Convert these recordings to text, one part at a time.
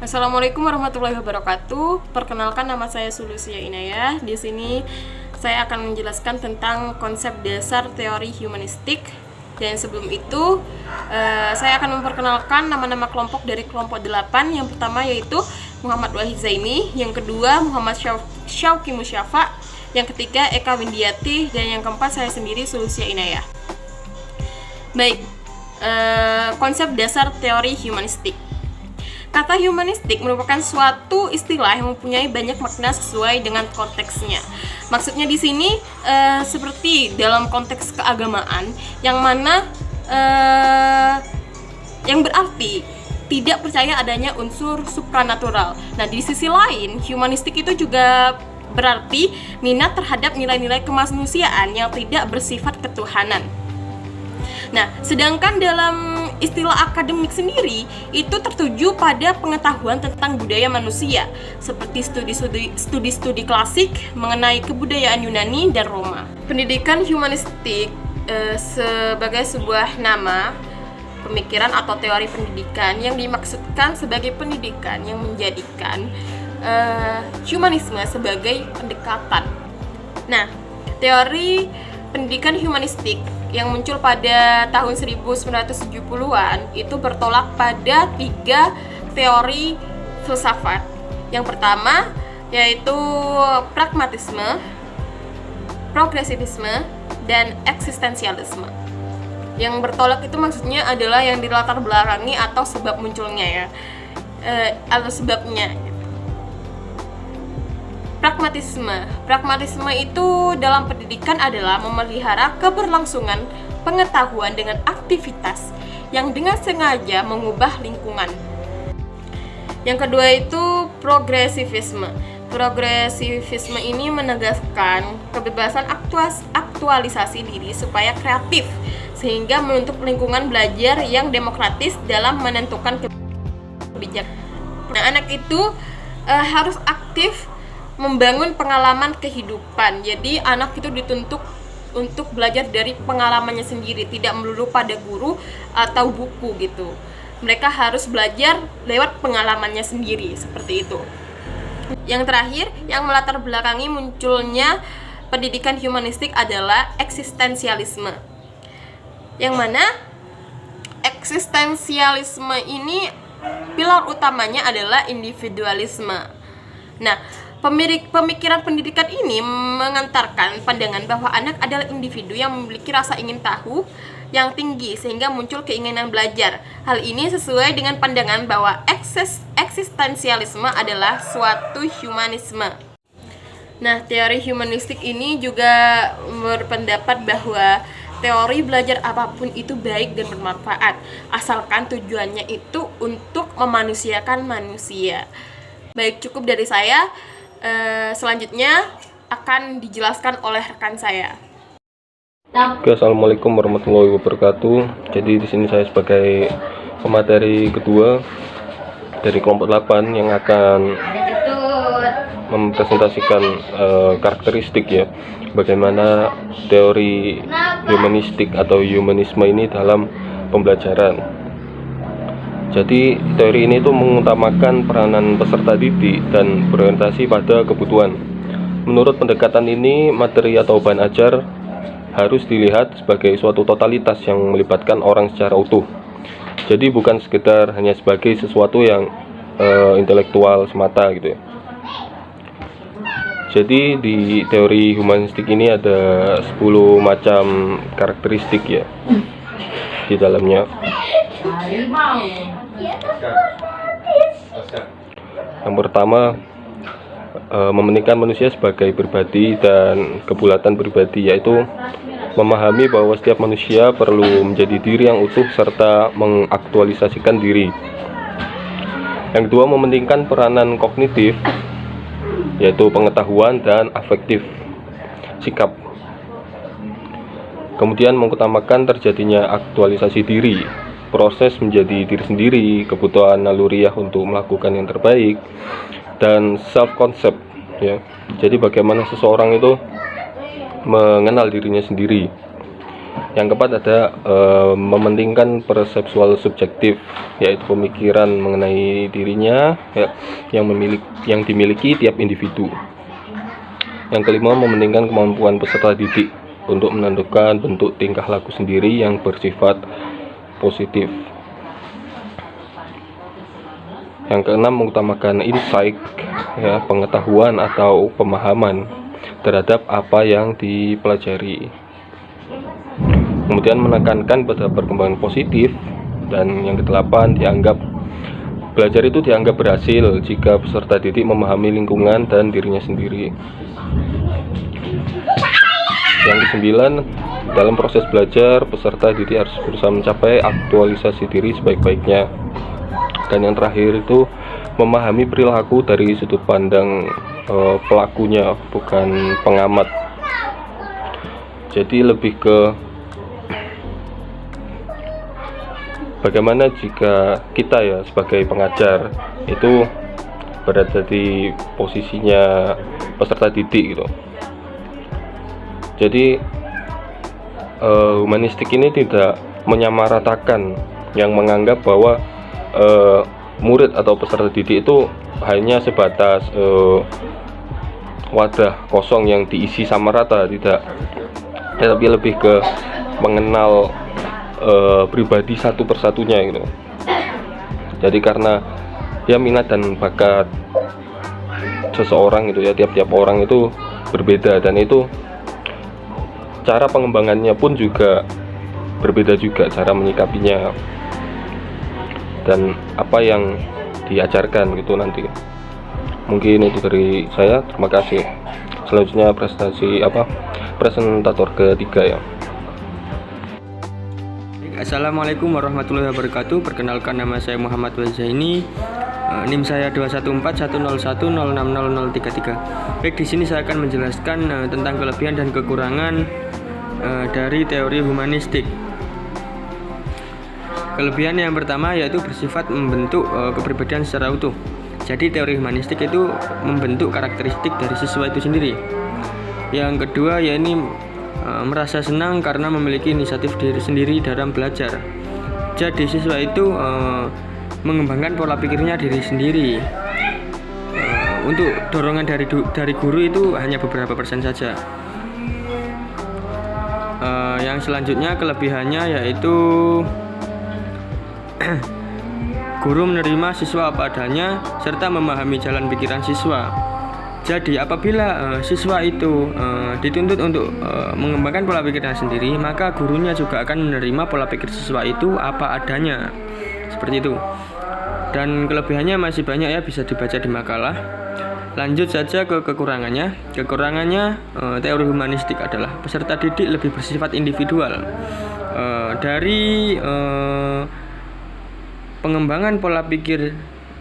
Assalamualaikum warahmatullahi wabarakatuh. Perkenalkan, nama saya Sulusia Inayah. Di sini saya akan menjelaskan tentang konsep dasar teori humanistik. Dan sebelum itu, saya akan memperkenalkan nama-nama kelompok dari kelompok 8. Yang pertama yaitu Muhammad Wahid Zaini, yang kedua Muhammad Syauqi Musyafa, yang ketiga Eka Windiati, dan yang keempat saya sendiri Sulusia Inayah. Baik, konsep dasar teori humanistik. Kata humanistik merupakan suatu istilah yang mempunyai banyak makna sesuai dengan konteksnya. Maksudnya di sini seperti dalam konteks keagamaan, yang mana yang berarti tidak percaya adanya unsur supranatural. Nah, di sisi lain, humanistik itu juga berarti minat terhadap nilai-nilai kemanusiaan yang tidak bersifat ketuhanan. Nah, sedangkan dalam istilah akademik sendiri itu tertuju pada pengetahuan tentang budaya manusia, seperti studi-studi klasik mengenai kebudayaan Yunani dan Roma. Pendidikan humanistik sebagai sebuah nama pemikiran atau teori pendidikan yang dimaksudkan sebagai pendidikan yang menjadikan humanisme sebagai pendekatan. Nah, teori pendidikan humanistik yang muncul pada tahun 1970-an itu bertolak pada 3 teori filsafat. Yang pertama yaitu pragmatisme, progresivisme, dan eksistensialisme. Yang bertolak itu maksudnya adalah yang dilatar belakangi atau sebab munculnya ya, atau sebabnya. Pragmatisme itu dalam pendidikan adalah memelihara keberlangsungan pengetahuan dengan aktivitas yang dengan sengaja mengubah lingkungan. Yang kedua itu progresivisme. Progresivisme ini menegaskan kebebasan aktualisasi diri supaya kreatif, sehingga menuntut lingkungan belajar yang demokratis dalam menentukan kebijakan. Nah, anak itu harus aktif membangun pengalaman kehidupan. Jadi anak itu dituntut untuk belajar dari pengalamannya sendiri, tidak melulu pada guru atau buku gitu. Mereka harus belajar lewat pengalamannya sendiri, seperti itu. Yang terakhir, yang melatar belakangi munculnya pendidikan humanistik adalah eksistensialisme. Yang mana eksistensialisme ini pilar utamanya adalah individualisme. Nah, pemikiran pendidikan ini mengantarkan pandangan bahwa anak adalah individu yang memiliki rasa ingin tahu yang tinggi sehingga muncul keinginan belajar. Hal ini sesuai dengan pandangan bahwa eksistensialisme adalah suatu humanisme. Nah, teori humanistik ini juga berpendapat bahwa teori belajar apapun itu baik dan bermanfaat, asalkan tujuannya itu untuk memanusiakan manusia. Baik, cukup dari saya. Selanjutnya akan dijelaskan oleh rekan saya. Oke, assalamualaikum warahmatullahi wabarakatuh. Jadi di sini saya sebagai pemateri kedua dari kelompok 8 yang akan mempresentasikan karakteristik ya, bagaimana teori humanistik atau humanisme ini dalam pembelajaran. Jadi teori ini tuh mengutamakan peranan peserta didik dan berorientasi pada kebutuhan. Menurut pendekatan ini, materi atau bahan ajar harus dilihat sebagai suatu totalitas yang melibatkan orang secara utuh. Jadi bukan sekedar hanya sebagai sesuatu yang intelektual semata gitu ya. Jadi di teori humanistik ini ada 10 macam karakteristik ya di dalamnya. Yang pertama, mementingkan manusia sebagai pribadi dan kebulatan pribadi, yaitu memahami bahwa setiap manusia perlu menjadi diri yang utuh serta mengaktualisasikan diri. Yang kedua, mementingkan peranan kognitif, yaitu pengetahuan dan afektif, sikap. Kemudian mengutamakan terjadinya aktualisasi diri, proses menjadi diri sendiri, kebutuhan naluriah untuk melakukan yang terbaik, dan self concept ya. Jadi bagaimana seseorang itu mengenal dirinya sendiri. Yang keempat ada mementingkan perseptual subjektif, yaitu pemikiran mengenai dirinya ya, yang dimiliki tiap individu. Yang kelima, mementingkan kemampuan peserta didik untuk menentukan bentuk tingkah laku sendiri yang bersifat positif. Yang keenam, mengutamakan insight ya, pengetahuan atau pemahaman terhadap apa yang dipelajari. Kemudian menekankan pada perkembangan positif. Dan yang kedelapan, belajar itu dianggap berhasil jika peserta didik memahami lingkungan dan dirinya sendiri. Yang kesembilan, dalam proses belajar peserta didik harus berusaha mencapai aktualisasi diri sebaik-baiknya. Dan yang terakhir itu memahami perilaku dari sudut pandang pelakunya, bukan pengamat. Jadi lebih ke bagaimana jika kita ya sebagai pengajar itu berada di posisinya peserta didik gitu. Jadi humanistik ini tidak menyamaratakan, yang menganggap bahwa murid atau peserta didik itu hanya sebatas wadah kosong yang diisi sama rata, tidak, tapi lebih ke mengenal pribadi satu persatunya gitu. Jadi karena ya minat dan bakat seseorang itu ya, tiap-tiap orang itu berbeda, dan itu cara pengembangannya pun juga berbeda juga, cara menyikapinya dan apa yang diajarkan gitu nanti. Mungkin itu dari saya, terima kasih. Selanjutnya presentator ketiga ya. Assalamualaikum warahmatullahi wabarakatuh. Perkenalkan, nama saya Muhammad Wazaini. NIM saya 2141010600033. Baik, di sini saya akan menjelaskan tentang kelebihan dan kekurangan dari teori humanistik. Kelebihan yang pertama yaitu bersifat membentuk kepribadian secara utuh. Jadi teori humanistik itu membentuk karakteristik dari siswa itu sendiri. Yang kedua yaitu merasa senang karena memiliki inisiatif diri sendiri dalam belajar. Jadi siswa itu mengembangkan pola pikirnya diri sendiri. Untuk dorongan dari guru itu hanya beberapa persen saja. Yang selanjutnya kelebihannya yaitu guru menerima siswa apa adanya serta memahami jalan pikiran siswa. Jadi apabila siswa itu dituntut untuk mengembangkan pola pikirnya sendiri, maka gurunya juga akan menerima pola pikir siswa itu apa adanya. Seperti itu. Dan kelebihannya masih banyak ya, bisa dibaca di makalah. Lanjut saja ke kekurangannya. Kekurangannya teori humanistik adalah peserta didik lebih bersifat individual. Dari pengembangan pola pikir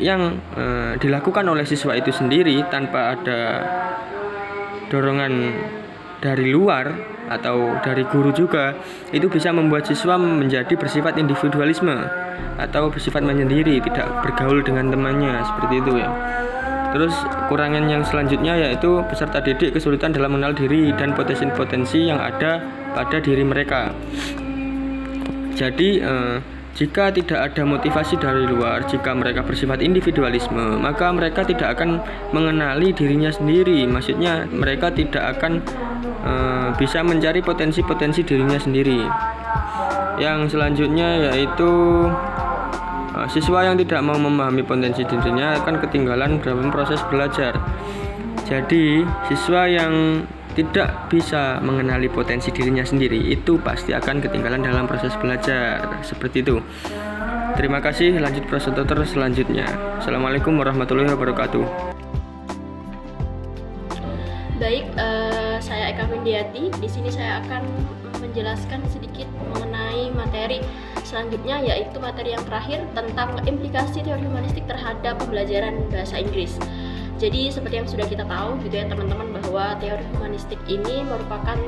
yang dilakukan oleh siswa itu sendiri tanpa ada dorongan dari luar atau dari guru juga, itu bisa membuat siswa menjadi bersifat individualisme atau bersifat menyendiri, tidak bergaul dengan temannya, seperti itu ya. Terus kurangan yang selanjutnya yaitu peserta didik kesulitan dalam mengenal diri dan potensi-potensi yang ada pada diri mereka. Jadi jika tidak ada motivasi dari luar, jika mereka bersifat individualisme, maka mereka tidak akan mengenali dirinya sendiri. Maksudnya mereka tidak akan bisa mencari potensi-potensi dirinya sendiri. Yang selanjutnya yaitu siswa yang tidak mau memahami potensi dirinya akan ketinggalan dalam proses belajar. Jadi siswa yang tidak bisa mengenali potensi dirinya sendiri itu pasti akan ketinggalan dalam proses belajar. Seperti itu. Terima kasih. Lanjut presentator selanjutnya. Assalamualaikum warahmatullahi wabarakatuh. Baik, saya Eka Windiati. Di sini saya akan menjelaskan sedikit mengenai materi selanjutnya, yaitu materi yang terakhir tentang implikasi teori humanistik terhadap pembelajaran bahasa Inggris. Jadi seperti yang sudah kita tahu gitu ya teman-teman, bahwa teori humanistik ini merupakan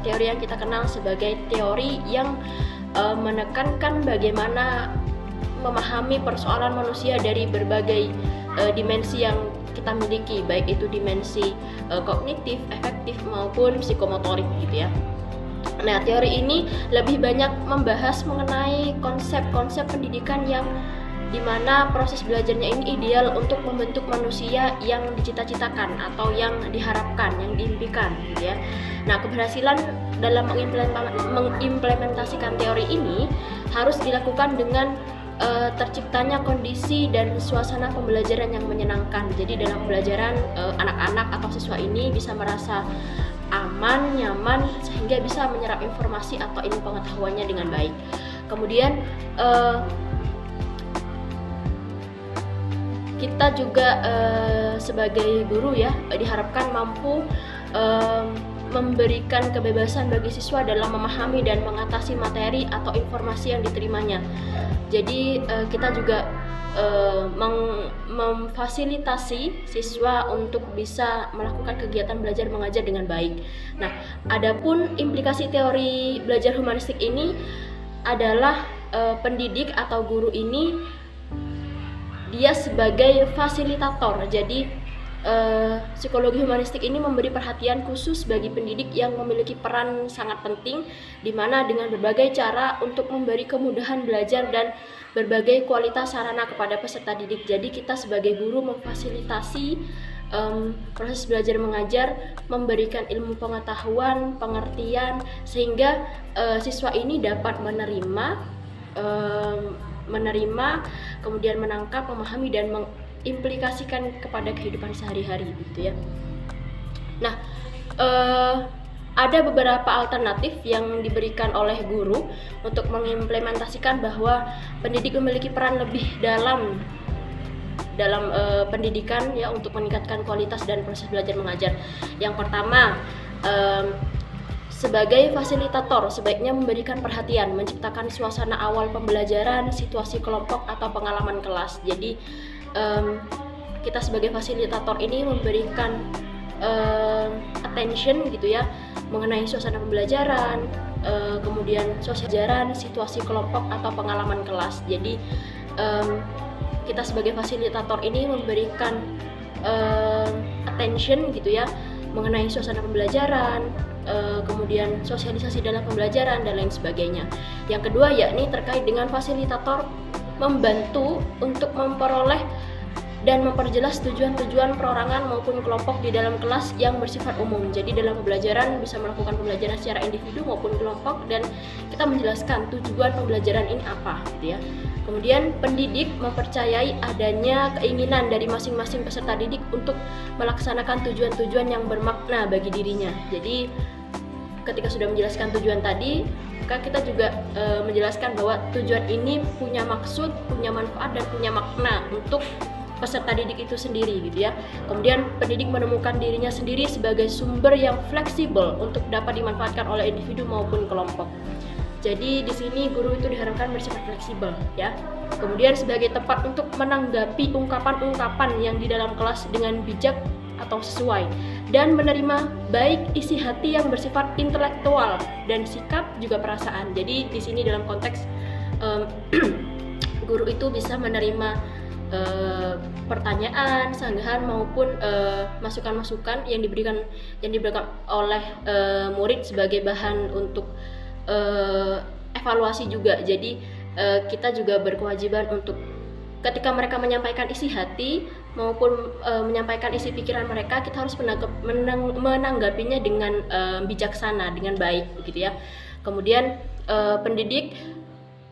teori yang kita kenal sebagai teori yang menekankan bagaimana memahami persoalan manusia dari berbagai dimensi yang kita miliki, baik itu dimensi kognitif, efektif maupun psikomotorik gitu ya. Nah, teori ini lebih banyak membahas mengenai konsep-konsep pendidikan yang dimana proses belajarnya ini ideal untuk membentuk manusia yang dicita-citakan atau yang diharapkan, yang diimpikan, gitu ya. Nah, keberhasilan dalam mengimplementasikan teori ini harus dilakukan dengan terciptanya kondisi dan suasana pembelajaran yang menyenangkan. Jadi dalam pembelajaran anak-anak atau siswa ini bisa merasa aman, nyaman, sehingga bisa menyerap informasi atau ilmu pengetahuannya dengan baik. Kemudian kita juga sebagai guru ya diharapkan mampu memberikan kebebasan bagi siswa dalam memahami dan mengatasi materi atau informasi yang diterimanya. Jadi kita juga memfasilitasi siswa untuk bisa melakukan kegiatan belajar mengajar dengan baik. Nah, adapun implikasi teori belajar humanistik ini adalah pendidik atau guru ini dia sebagai fasilitator. Jadi psikologi humanistik ini memberi perhatian khusus bagi pendidik yang memiliki peran sangat penting, di mana dengan berbagai cara untuk memberi kemudahan belajar dan berbagai kualitas sarana kepada peserta didik. Jadi kita sebagai guru memfasilitasi proses belajar mengajar, memberikan ilmu pengetahuan, pengertian, sehingga siswa ini dapat menerima, kemudian menangkap, memahami, dan mengimplikasikan kepada kehidupan sehari-hari, gitu ya. Nah, ada beberapa alternatif yang diberikan oleh guru untuk mengimplementasikan bahwa pendidik memiliki peran lebih dalam pendidikan ya, untuk meningkatkan kualitas dan proses belajar mengajar. Yang pertama, sebagai fasilitator sebaiknya memberikan perhatian, menciptakan suasana awal pembelajaran, situasi kelompok atau pengalaman kelas. Jadi kita sebagai fasilitator ini memberikan attention gitu ya mengenai suasana pembelajaran, kemudian sosialisasi, situasi kelompok atau pengalaman kelas. Jadi kita sebagai fasilitator ini memberikan attention gitu ya mengenai suasana pembelajaran, kemudian sosialisasi dalam pembelajaran dan lain sebagainya. Yang kedua yakni terkait dengan fasilitator membantu untuk memperoleh dan memperjelas tujuan-tujuan perorangan maupun kelompok di dalam kelas yang bersifat umum. Jadi dalam pembelajaran bisa melakukan pembelajaran secara individu maupun kelompok, dan kita menjelaskan tujuan pembelajaran ini apa, gitu ya. Kemudian pendidik mempercayai adanya keinginan dari masing-masing peserta didik untuk melaksanakan tujuan-tujuan yang bermakna bagi dirinya. Jadi ketika sudah menjelaskan tujuan tadi, maka kita juga menjelaskan bahwa tujuan ini punya maksud, punya manfaat, dan punya makna untuk peserta didik itu sendiri, gitu ya. Kemudian pendidik menemukan dirinya sendiri sebagai sumber yang fleksibel untuk dapat dimanfaatkan oleh individu maupun kelompok. Jadi di sini guru itu diharapkan bersifat fleksibel, ya. Kemudian sebagai tempat untuk menanggapi ungkapan-ungkapan yang di dalam kelas dengan bijak atau sesuai, dan menerima baik isi hati yang bersifat intelektual dan sikap juga perasaan. Jadi di sini dalam konteks guru itu bisa menerima pertanyaan, sanggahan maupun masukan-masukan yang diberikan oleh murid sebagai bahan untuk evaluasi juga. Jadi kita juga berkewajiban untuk ketika mereka menyampaikan isi hati maupun menyampaikan isi pikiran mereka, kita harus menanggapinya dengan bijaksana, dengan baik, begitu ya. Kemudian pendidik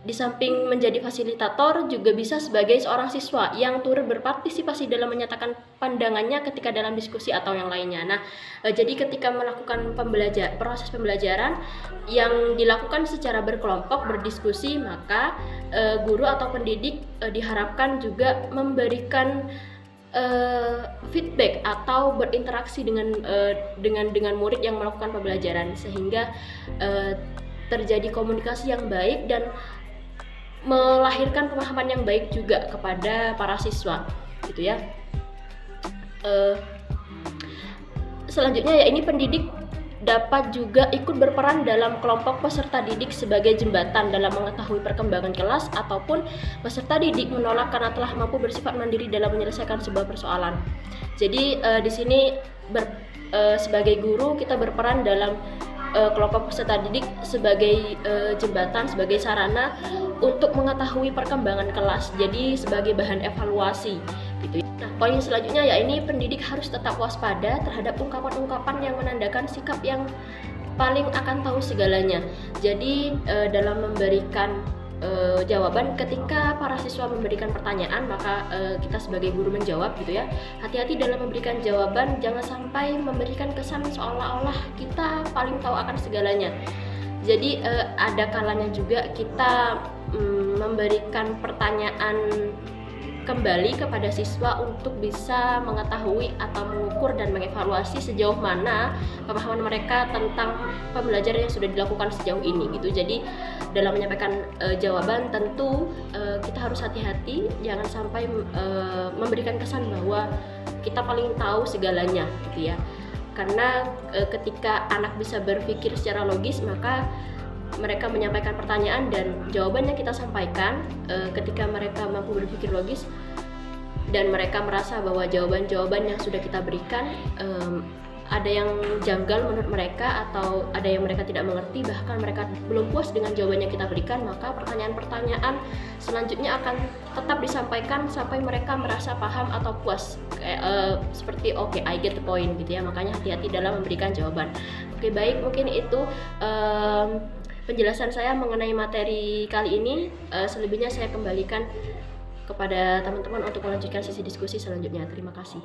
di samping menjadi fasilitator juga bisa sebagai seorang siswa yang turut berpartisipasi dalam menyatakan pandangannya ketika dalam diskusi atau yang lainnya. Nah, jadi ketika melakukan proses pembelajaran yang dilakukan secara berkelompok, berdiskusi, maka guru atau pendidik diharapkan juga memberikan feedback atau berinteraksi dengan murid yang melakukan pembelajaran, sehingga terjadi komunikasi yang baik dan melahirkan pemahaman yang baik juga kepada para siswa, gitu ya. Selanjutnya ya, ini pendidik dapat juga ikut berperan dalam kelompok peserta didik sebagai jembatan dalam mengetahui perkembangan kelas, ataupun peserta didik menolak karena telah mampu bersifat mandiri dalam menyelesaikan sebuah persoalan. Jadi di sini sebagai guru kita berperan dalam kelompok peserta didik sebagai jembatan, sebagai sarana untuk mengetahui perkembangan kelas, jadi sebagai bahan evaluasi gitu. Nah, poin selanjutnya ya ini pendidik harus tetap waspada terhadap ungkapan-ungkapan yang menandakan sikap yang paling akan tahu segalanya. Jadi dalam memberikan jawaban, ketika para siswa memberikan pertanyaan, maka kita sebagai guru menjawab gitu ya. Hati-hati dalam memberikan jawaban, jangan sampai memberikan kesan seolah-olah kita paling tahu akan segalanya. Jadi ada kalanya juga kita memberikan pertanyaan kembali kepada siswa untuk bisa mengetahui atau mengukur dan mengevaluasi sejauh mana pemahaman mereka tentang pembelajaran yang sudah dilakukan sejauh ini gitu. Jadi dalam menyampaikan jawaban tentu kita harus hati-hati, jangan sampai memberikan kesan bahwa kita paling tahu segalanya gitu ya. Karena ketika anak bisa berpikir secara logis, maka mereka menyampaikan pertanyaan dan jawabannya kita sampaikan. Ketika mereka mampu berpikir logis dan mereka merasa bahwa jawaban-jawaban yang sudah kita berikan ada yang janggal menurut mereka atau ada yang mereka tidak mengerti, bahkan mereka belum puas dengan jawaban yang kita berikan, maka pertanyaan-pertanyaan selanjutnya akan tetap disampaikan sampai mereka merasa paham atau puas, seperti oke, I get the point gitu ya. Makanya hati-hati dalam memberikan jawaban. Oke, baik, mungkin itu penjelasan saya mengenai materi kali ini. Selebihnya saya kembalikan kepada teman-teman untuk melanjutkan sesi diskusi selanjutnya. Terima kasih.